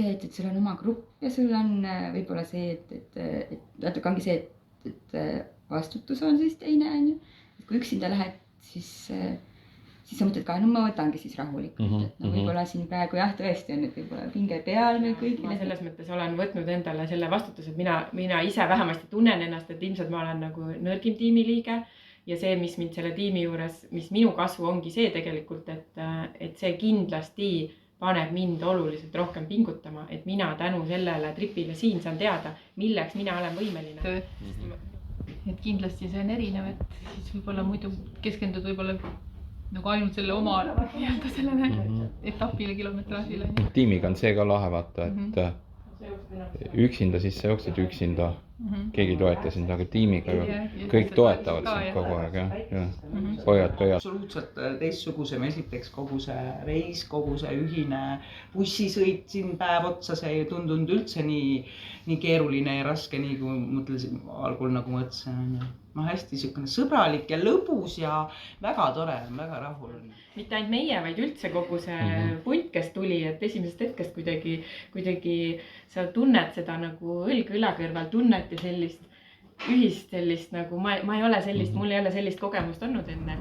see, et sul on oma grupp ja sul on võib-olla see, et natuke ongi see, et vastutus on siis teine, on ju. Et kui üksinda lähed, siis sa mõtled ka, no ma võtangi siis rahulikult. Et no võib-olla siin praegu jah, tõesti on, et võib-olla pinge peal meil kõigile. Ma selles mõttes olen võtnud endale selle vastutuse, et mina ise vähemasti tunnen ennast, et ilmselt ma olen nagu nõrgim tiimiliige ja see, mis mind selle tiimi juures, mis minu kasvu ongi see tegelikult, et see kindlasti paneb mind oluliselt rohkem pingutama, et mina tänu sellele tripile siin saan teada, milleks mina olen võimeline. Et kindlasti see on erinev, et siis võib-olla muidu keskendud võib-olla nagu ainult selle oma sellele etapile, kilometraažile. Tiimiga on see ka lahe vaata, et üksinda siis sa jooksed üksinda, keegi toeta sind, aga tiimiga kõik toetavad sind kogu aeg. Pojad pöiad. Absoluutselt teistsugusem, esiteks kogu see reis, kogu see ühine bussisõit siin päev otsa, see ei tundunud üldse nii keeruline ja raske, nii kui mõtlesin algul nagu mõtlesin. Ma hästi niisugune sõbralik ja lõbus ja väga tore, väga rahul. Mitte ainult meie, vaid üldse kogu see punt, kes tuli, et esimesest hetkest kuidagi sa tunned seda nagu õlg õla kõrval, tunned ja sellist ühist sellist nagu ma ei ole sellist, mul ei ole sellist kogemust olnud enne.